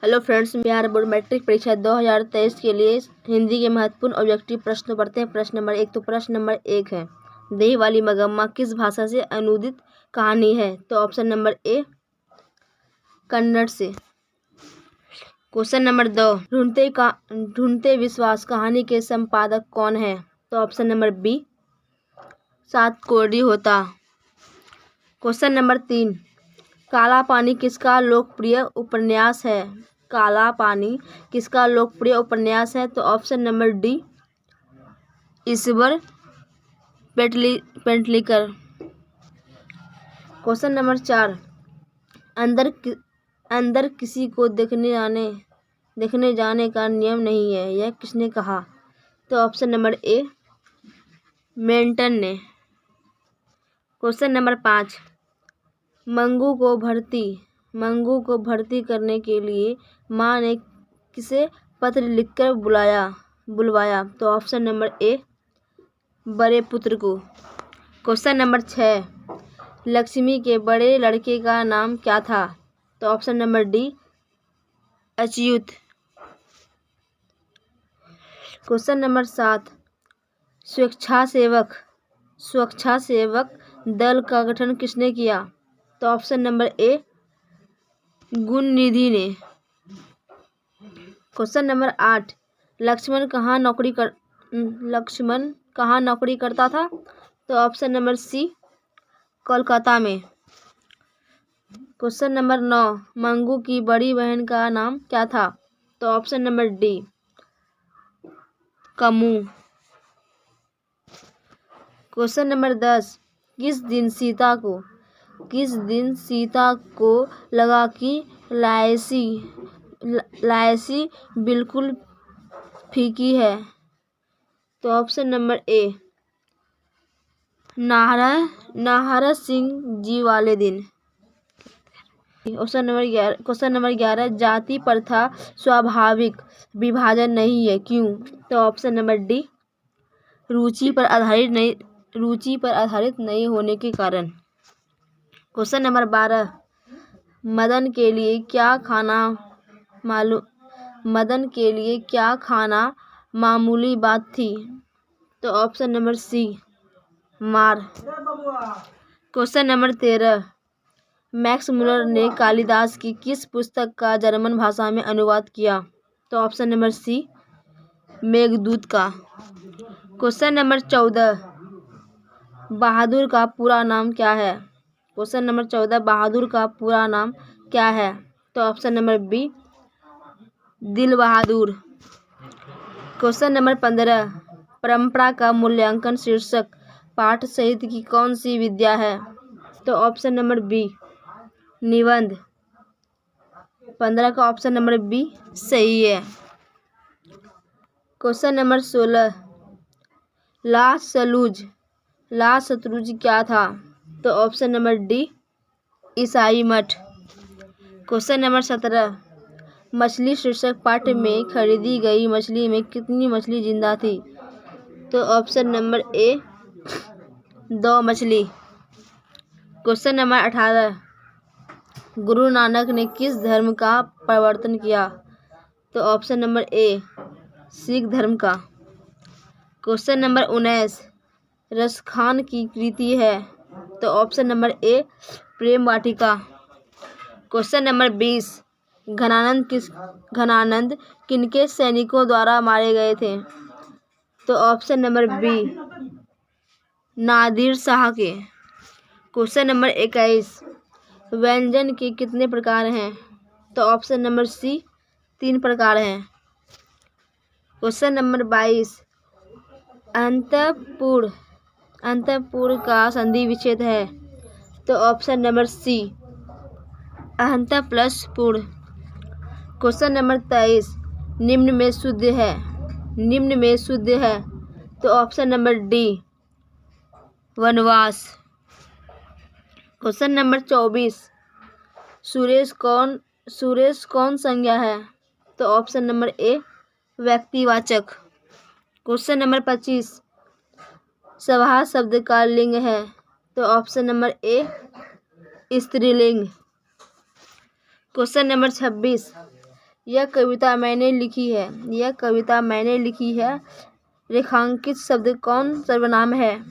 Hello friends, Bihar board matric परीक्षा 2023 के लिए हिंदी के महत्वपूर्ण ऑब्जेक्टिव प्रश्न पढ़ते हैं। प्रश्न नंबर 1। तो प्रश्न नंबर 1 है, दही वाली मगम्मा किस भाषा से अनुदित कहानी है? तो ऑप्शन नंबर ए कन्नड़ से। क्वेश्चन नंबर 2, ढूंढते विश्वास कहानी के संपादक कौन है? तो ऑप्शन नंबर बी सातकोड़ी होता। क्वेश्चन नंबर 3, काला पानी किसका लोकप्रिय उपन्यास है? काला पानी किसका लोकप्रिय उपन्यास है? तो ऑप्शन नंबर डी ईश्वर पेटलीकर। क्वेश्चन नंबर 4, अंदर किसी को देखने जाने का नियम नहीं है, यह किसने कहा? तो ऑप्शन नंबर ए मेंटन ने। क्वेश्चन नंबर 5, मंगू को भर्ती करने के लिए माँ ने किसे पत्र लिखकर बुलवाया? तो ऑप्शन नंबर ए बड़े पुत्र को। क्वेश्चन नंबर 6, लक्ष्मी के बड़े लड़के का नाम क्या था? तो option number D Achyut. Question number 7, स्वेच्छासेवक दल का गठन किसने किया? तो ऑप्शन नंबर ए गुणनिधि ने। क्वेश्चन नंबर 8, लक्ष्मण कहाँ नौकरी करता था? तो ऑप्शन नंबर सी कोलकाता में। क्वेश्चन नंबर 9, मंगू की बड़ी बहन का नाम क्या था? तो ऑप्शन नंबर डी कमू। क्वेश्चन नंबर 10, किस दिन सीता को लगा कि लायसी बिल्कुल फीकी है? तो option number A Nahar Singh ji वाले दिन। क्वेश्चन नंबर 11, जाति प्रथा स्वाभाविक विभाजन नहीं है, क्यों? तो ऑप्शन नंबर डी रुचि पर आधारित नहीं होने के कारण। क्वेश्चन नंबर 12, मदन के लिए क्या खाना मामूली बात थी? तो ऑप्शन नंबर सी मार। क्वेश्चन नंबर 13, मैक्स मुलर ने कालिदास की किस पुस्तक का जर्मन भाषा में अनुवाद किया? तो ऑप्शन नंबर सी मेघदूत का। क्वेश्चन नंबर 14, बहादुर का पूरा नाम क्या है? क्वेश्चन नंबर 14, बहादुर का पूरा नाम क्या है? तो ऑप्शन नंबर बी दिल बहादुर। क्वेश्चन नंबर 15, परंपरा का मूल्यांकन शीर्षक पाठ साहित्य की कौन सी विद्या है? तो ऑप्शन नंबर बी निबंध। 15 का ऑप्शन नंबर बी सही है। क्वेश्चन नंबर 16, ला सतलुज क्या था? तो ऑप्शन नंबर डी ईसाई मठ। क्वेश्चन नंबर 17, मछली शीर्षक पाठ में खरीदी गई मछली में कितनी मछली जिंदा थी? तो ऑप्शन नंबर ए 2 मछली। क्वेश्चन नंबर 18, गुरु नानक ने किस धर्म का प्रवर्तन किया? तो ऑप्शन नंबर ए सिख धर्म का। क्वेश्चन नंबर 19, रसखान की कृति है? तो option number A Prem Vatika. Question number 20, Ghananand किनके सैनिकों द्वारा मारे गए थे? तो option number B Nadir Shah के। क्वेश्चन नंबर 21, व्यंजन के कितने प्रकार हैं? तो ऑप्शन नंबर सी 3 प्रकार हैं। क्वेश्चन नंबर 22, अंतःपुर का संधि विच्छेद है? तो ऑप्शन नंबर सी अहंता प्लस पुर। क्वेश्चन नंबर 23, निम्न में शुद्ध है? तो ऑप्शन नंबर डी वनवास। क्वेश्चन नंबर 24, सुरेश कौन संज्ञा है? तो ऑप्शन नंबर ए व्यक्तिवाचक। क्वेश्चन नंबर 25, सभा शब्द का लिंग है? तो ऑप्शन नंबर ए स्त्रीलिंग। क्वेश्चन नंबर 26, यह कविता मैंने लिखी है। यह कविता मैंने लिखी है। रेखांकित शब्द कौन सर्वनाम है?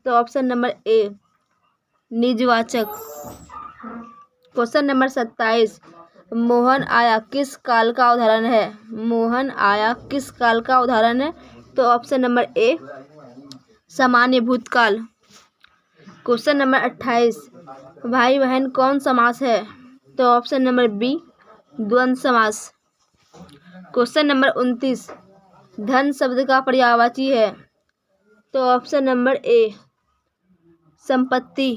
तो ऑप्शन नंबर ए निजवाचक। क्वेश्चन नंबर 27, मोहन आया किस काल का उदाहरण है? मोहन आया किस काल का उदाहरण है? तो ऑप्शन नंबर ए सामान्य भूतकाल। क्वेश्चन नंबर 28, भाई बहन कौन समास है? तो ऑप्शन नंबर बी द्वंद्व समास। क्वेश्चन नंबर 29, धन शब्द का पर्यायवाची है? तो ऑप्शन नंबर ए संपत्ति।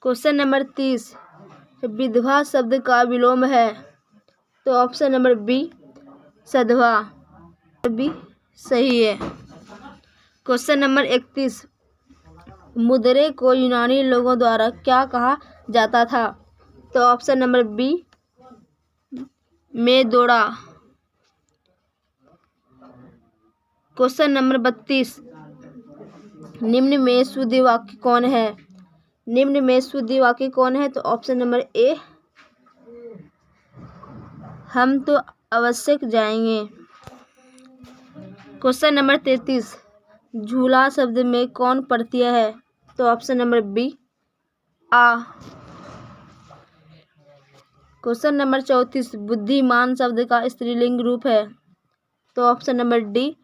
क्वेश्चन नंबर 30, विधवा शब्द का विलोम है? तो ऑप्शन नंबर बी सधवा। बी सही है। क्वेश्चन नंबर 31, मुद्रे को यूनानी लोगों द्वारा क्या कहा जाता था? तो ऑप्शन नंबर बी मेदोड़ा। क्वेश्चन नंबर 32, निम्न में शुद्ध वाक्य कौन है? निम्न में शुद्ध वाक्य कौन है? तो ऑप्शन नंबर ए हम तो अवश्य जाएंगे। क्वेश्चन नंबर 33, झूला शब्द में कौन प्रत्यय है? तो ऑप्शन नंबर बी आ। क्वेश्चन नंबर 34, बुद्धिमान शब्द का स्त्रीलिंग रूप है? तो ऑप्शन नंबर डी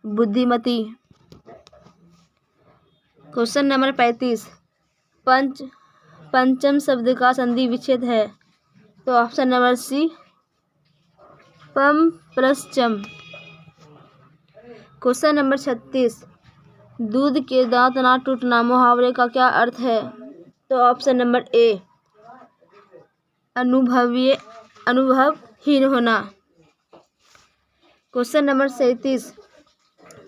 बुद्धिमती। क्वेश्चन नंबर 35, पंचम शब्द का संधि विच्छेद है? तो ऑप्शन नंबर सी पम प्लस चम। क्वेश्चन नंबर 36, दूध के दांत ना टूटना मुहावरे का क्या अर्थ है? तो ऑप्शन नंबर ए अनुभवहीन होना। क्वेश्चन नंबर 37,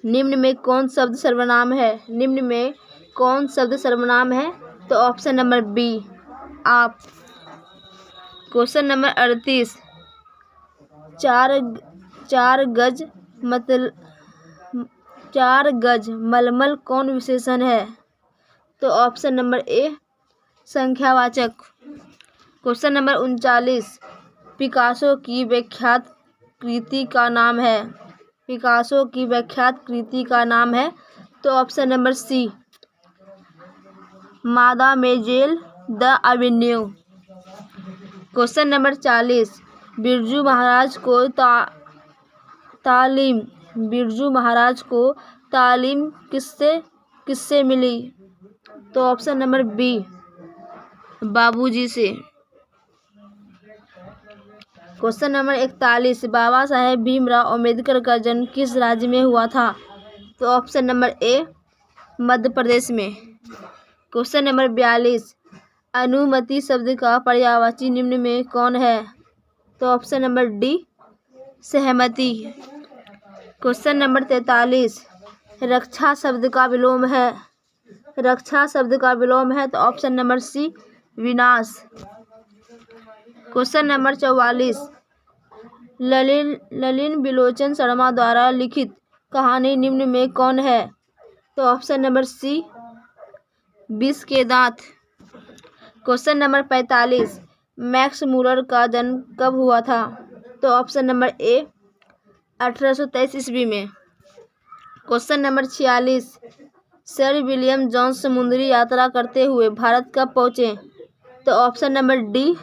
निम्न में कौन शब्द सर्वनाम है? निम्न में कौन शब्द सर्वनाम है? तो ऑप्शन नंबर बी आप। क्वेश्चन नंबर 38, चार गज मलमल कौन विशेषण है? तो ऑप्शन नंबर ए संख्यावाचक। क्वेश्चन नंबर 39, पिकासो की विख्यात कृति का नाम है? पिकासो की विख्यात कृति का नाम है? तो ऑप्शन नंबर सी मादामेजेल द एवेन्यू। क्वेश्चन नंबर 40, बिरजू महाराज को तालीम किससे मिली? तो ऑप्शन नंबर बी बाबूजी से। क्वेश्चन नंबर 41, बाबा साहेब भीमराव अम्बेडकर का जन्म किस राज्य में हुआ था? तो ऑप्शन नंबर ए मध्य प्रदेश में। क्वेश्चन नंबर 42, अनुमति शब्द का पर्यायवाची निम्न में कौन है? तो ऑप्शन नंबर डी सहमति। क्वेश्चन नंबर 43, रक्षा शब्द का विलोम है? रक्षा शब्द का विलोम है? तो ऑप्शन नंबर सी विनाश। क्वेश्चन नंबर 44, ललिन बिलोचन शर्मा द्वारा लिखित कहानी निम्न में कौन है? तो ऑप्शन नंबर सी विष के दांत। क्वेश्चन नंबर 45, मैक्स मूलर का जन्म कब हुआ था? तो ऑप्शन नंबर ए 1823 ईस्वी में। Question number 46, sir William Jones समुद्री यात्रा करते हुए भारत कब पहुंचे? तो ऑप्शन नंबर डी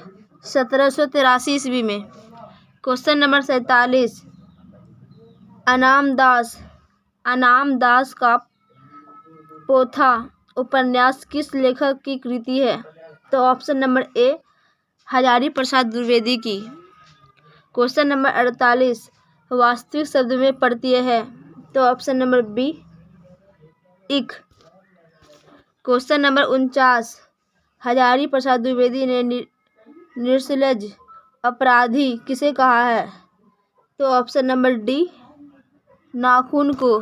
1783 ईस्वी में। क्वेश्चन नंबर 47, अनाम दास का पोथा उपन्यास किस लेखक की कृति है? तो ऑप्शन नंबर ए हजारी प्रसाद द्विवेदी की। क्वेश्चन नंबर 48, वास्तविक शब्द में प्रत्यय है? तो ऑप्शन नंबर बी इक। क्वेश्चन नंबर 49, हजारी प्रसाद द्विवेदी ने निर्लज्ज अपराधी किसे कहा है? तो ऑप्शन नंबर डी नाखून को।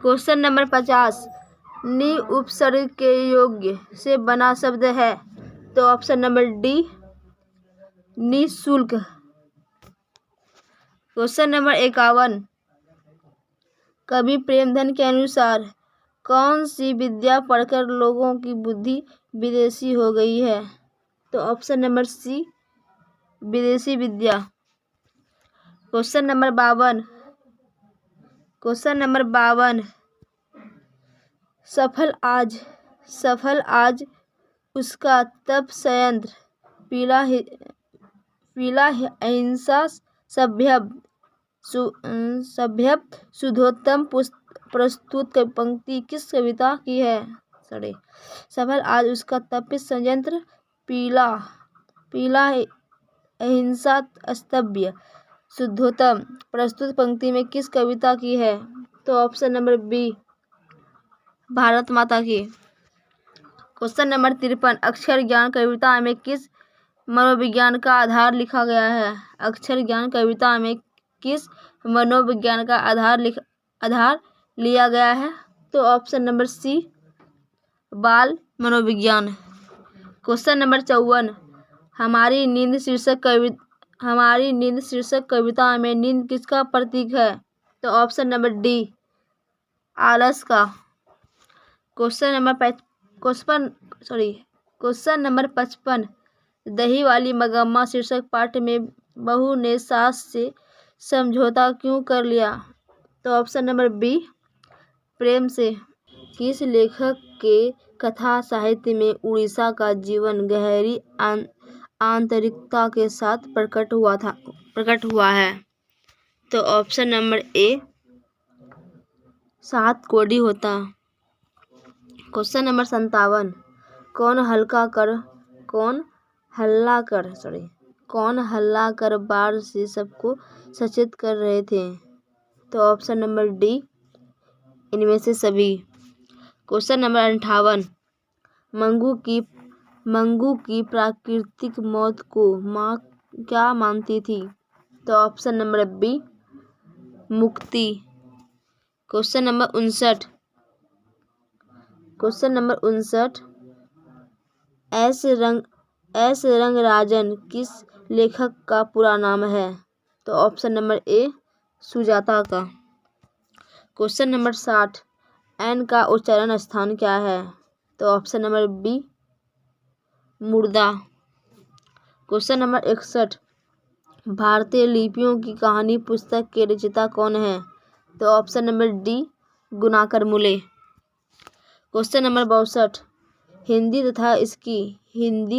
क्वेश्चन नंबर 50, नि उपसर्ग के योग्य से बना शब्द है? तो ऑप्शन नंबर डी निःशुल्क। क्वेश्चन नंबर 51, कवि प्रेमधन के अनुसार कौन सी विद्या पढ़कर लोगों की बुद्धि विदेशी हो गई है? तो ऑप्शन नंबर सी विदेशी विद्या। Question number 52। सफल आज उसका तप संयंत्र पीला अहिंसा सभ्य शुद्धोत्तम प्रस्तुत पंक्ति किस कविता की है? सफल आज उसका तप संयंत्र पीला अहिंसा स्तभ्य शुद्धोत्तम प्रस्तुत पंक्ति में किस कविता की है? तो ऑप्शन नंबर बी, भारत माता की। Question number 53। अक्षर ज्ञान कविता में किस मनोविज्ञान का आधार लिखा गया है? अक्षर ज्ञान कविता में किस मनोविज्ञान का आधार लिया गया है? तो ऑप्शन नंबर सी, बाल मनोविज्ञान। Question number 54। हमारी नींद शीर्षक कविता में नींद किसका प्रतीक है? तो ऑप्शन नंबर डी, आलस का। Question number 55। दही वाली मगम्मा शीर्षक पाठ में बहू ने सास से समझौता क्यों कर लिया? तो ऑप्शन नंबर बी, प्रेम से। किस लेखक के कथा साहित्य में उड़ीसा का जीवन गहरी आंतरिकता के साथ प्रकट हुआ है? तो ऑप्शन नंबर ए, सात कोडी होता। Question number 57। कौन हल्ला कर बाढ़ से सबको सचेत कर रहे थे? तो ऑप्शन नंबर डी, इनमें से सभी। Question number 58। मंगू की प्राकृतिक मौत को माँ क्या मानती थी? तो ऑप्शन नंबर बी, मुक्ति। Question number 59। एस रंगराजन किस लेखक का पूरा नाम है? तो ऑप्शन नंबर ए, सुजाता का। Question number 60। एन का उच्चारण स्थान क्या है? तो ऑप्शन नंबर बी, मुर्दा। Question number 61। भारतीय लिपियों की कहानी पुस्तक के रचयिता कौन है? तो ऑप्शन नंबर डी, गुणाकर मूले। Question number 62। हिंदी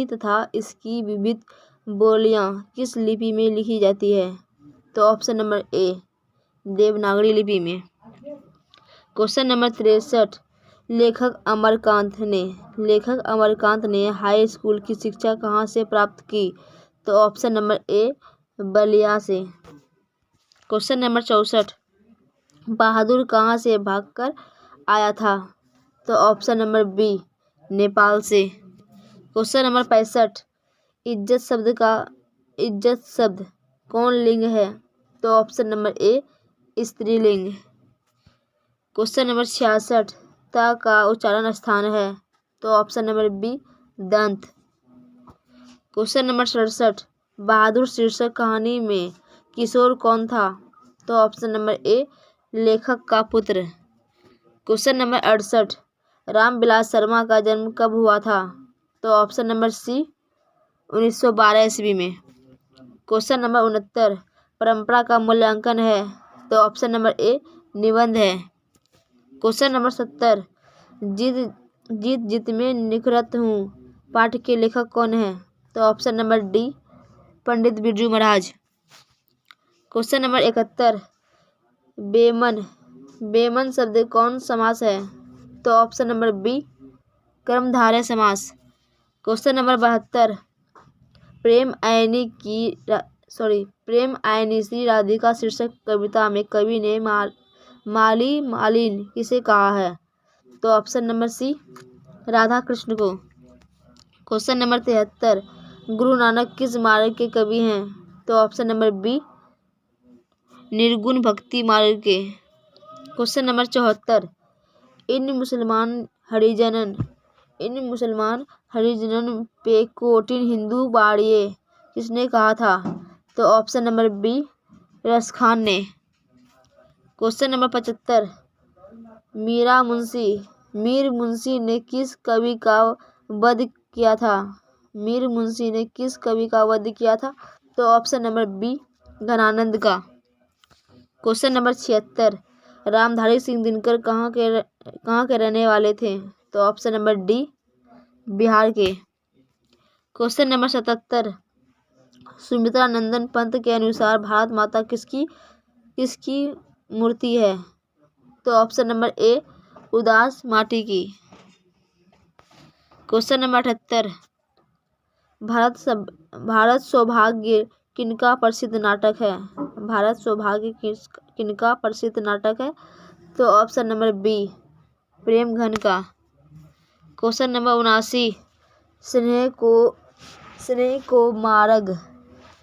तथा इसकी विविध बोलियां किस लिपि में लिखी जाती है? तो ऑप्शन नंबर ए, देवनागरी लिपि में। Question number 63। लेखक अमरकांत ने हाई स्कूल की शिक्षा कहाँ से प्राप्त की? तो ऑप्शन नंबर ए, बलिया से। Question number 64। बहादुर कहाँ से भागकर आया था? तो ऑप्शन नंबर बी, नेपाल से। Question number 65। इज्जत शब्द कौन लिंग है? तो ऑप्शन नंबर ए, स्त्रीलिंग। Question number 66। ता का उच्चारण स्थान है? तो ऑप्शन नंबर बी, दंत। Question number 67। बहादुर शीर्षक कहानी में किशोर कौन था? तो ऑप्शन नंबर ए, लेखक का पुत्र। Question number 68। रामविलास शर्मा का जन्म कब हुआ था? तो ऑप्शन नंबर सी, 1912 ईस्वी में। Question number 69। परंपरा का मूल्यांकन है? तो ऑप्शन नंबर ए, निबंध है। Question number 70। जीत में निखरत हूँ पाठ के लेखक कौन है? तो option number D, Pandit Birju Maharaj. Question number 71। बेमन शब्द कौन समास है? तो ऑप्शन नंबर बी, कर्मधारय समास। Question number 72। प्रेम आयनी श्री राधिका शीर्षक कविता में कवि ने मालिन किसे कहा है? तो option number C, Radha Krishna को। Question number 73। गुरु नानक किस मार्ग के कवि हैं? तो ऑप्शन नंबर बी, निर्गुण भक्ति मार्ग के। Question number 74। इन मुसलमान हरिजनन पे कोटिन हिंदू बाड़िए किसने कहा था? तो ऑप्शन नंबर बी, रसखान ने। Question number 75। मीर मुंशी ने किस कवि का वध किया था? तो ऑप्शन नंबर बी, घनानंद का। क्वेश्चन नंबर 76, रामधारी सिंह दिनकर कहाँ के रहने वाले थे? तो ऑप्शन नंबर डी, बिहार के। क्वेश्चन नंबर 77, सुमित्रा नंदन पंत के अनुसार भारत माता किसकी मूर्ति है? तो ऑप्शन नंबर ए, उदास माटी की। क्वेश्चन नंबर 78, भारत सौभाग्य किनका प्रसिद्ध नाटक है? भारत सौभाग्य किनका प्रसिद्ध नाटक है? तो ऑप्शन नंबर बी, प्रेमघन का। क्वेश्चन नंबर 79,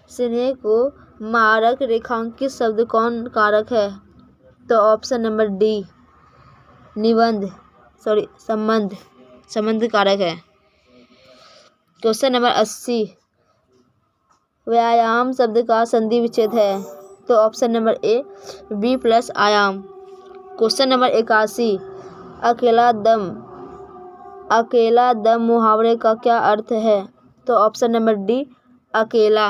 स्नेह को मारक रेखांकित शब्द कौन कारक है? तो ऑप्शन नंबर डी, संबंध कारक है। क्वेश्चन नंबर 80, व्यायाम शब्द का संधि विच्छेद है? तो option number A, B plus आयाम। क्वेश्चन नंबर 81, अकेला दम मुहावरे का क्या अर्थ है? तो ऑप्शन नंबर डी, अकेला।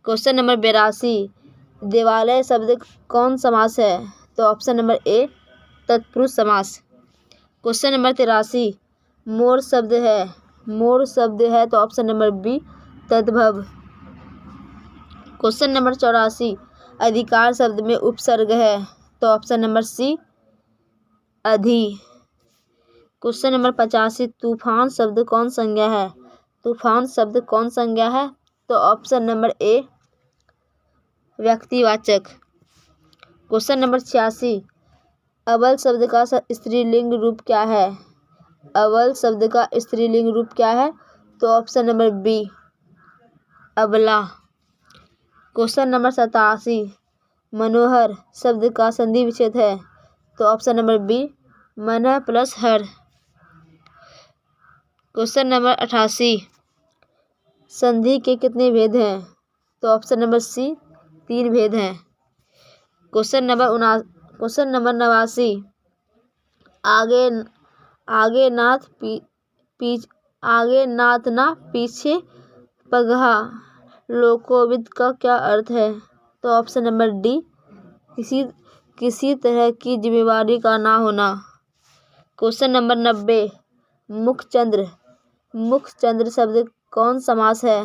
क्वेश्चन नंबर 82, देवालय शब्द कौन समास है? तो ऑप्शन नंबर ए, तत्पुरुष समास। क्वेश्चन नंबर 83, मोर शब्द है तो ऑप्शन नंबर बी, तद्भव। क्वेश्चन नंबर 84, अधिकार शब्द में उपसर्ग है? तो ऑप्शन नंबर सी, अधि। क्वेश्चन नंबर 85, तूफान शब्द कौन संज्ञा है? तूफान शब्द कौन संज्ञा है? तो ऑप्शन नंबर ए, व्यक्तिवाचक। क्वेश्चन नंबर 86, अबल शब्द का स्त्रीलिंग रूप क्या है? अबल शब्द का स्त्रीलिंग रूप क्या है? तो ऑप्शन नंबर बी, अबला। क्वेश्चन नंबर 87, मनोहर शब्द का संधि विच्छेद है? तो ऑप्शन नंबर बी, मन प्लस हर। क्वेश्चन नंबर 88, संधि के कितने भेद हैं? तो ऑप्शन नंबर सी, 3 भेद हैं। क्वेश्चन नंबर 89, आगे नाथ ना पीछे पगहा लोकोविद का क्या अर्थ है? तो ऑप्शन नंबर डी, किसी तरह की जिम्मेवारी का ना होना। क्वेश्चन नंबर 90, मुखचंद्र शब्द कौन समास है?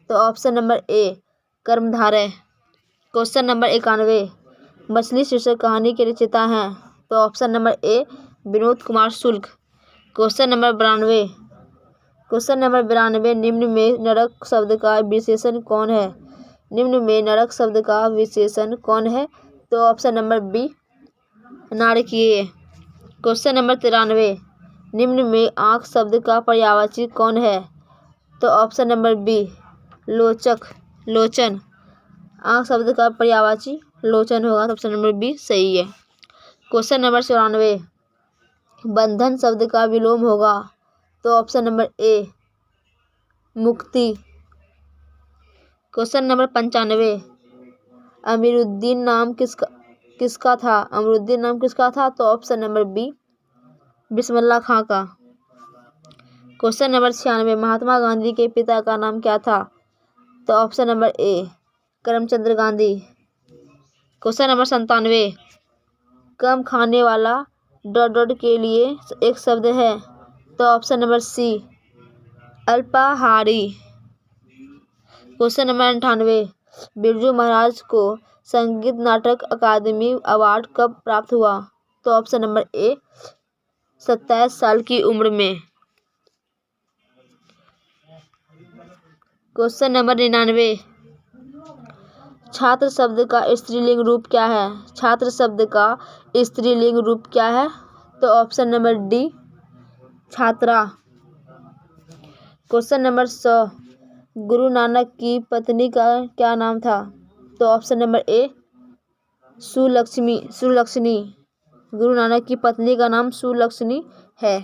तो ऑप्शन नंबर ए, कर्मधारय। क्वेश्चन नंबर 91, मछली शीर्षक कहानी के रचयिता हैं? तो option number A, Vinod Kumar Shukla. Question number 92, निम्न में नरक शब्द का विशेषण कौन है? निम्न में नरक शब्द का विशेषण कौन है? तो ऑप्शन नंबर बी, नारकीय। क्वेश्चन नंबर 93, निम्न में आँख शब्द का पर्यायवाची कौन है? तो ऑप्शन नंबर बी, लोचन। आँख शब्द का पर्यायवाची लोचन होगा, तो ऑप्शन नंबर बी सही है। क्वेश्चन नंबर 94, बंधन शब्द का विलोम होगा? तो ऑप्शन नंबर ए, मुक्ति। क्वेश्चन नंबर 95, अमीरुद्दीन नाम किसका था? अमीरुद्दीन नाम किसका था? तो ऑप्शन नंबर बी, बिस्मिल्लाह खां का। क्वेश्चन नंबर 96, महात्मा गांधी के पिता का नाम क्या था? तो option number A, Karamchand Gandhi. Question number 97, कम खाने वाला के लिए एक शब्द है? तो ऑप्शन नंबर सी, अल्पाहारी। क्वेश्चन नंबर 98, बिरजू महाराज को संगीत नाटक अकादमी अवार्ड कब प्राप्त हुआ? तो ऑप्शन नंबर ए, 27 साल की उम्र में। क्वेश्चन नंबर 99, छात्र शब्द का स्त्रीलिंग रूप क्या है? छात्र शब्द का स्त्रीलिंग रूप क्या है? तो ऑप्शन नंबर डी, छात्रा। क्वेश्चन नंबर 100, गुरु नानक की पत्नी का क्या नाम था? तो ऑप्शन नंबर ए, सुलक्षणी। गुरु नानक की पत्नी का नाम सुलक्षणी है।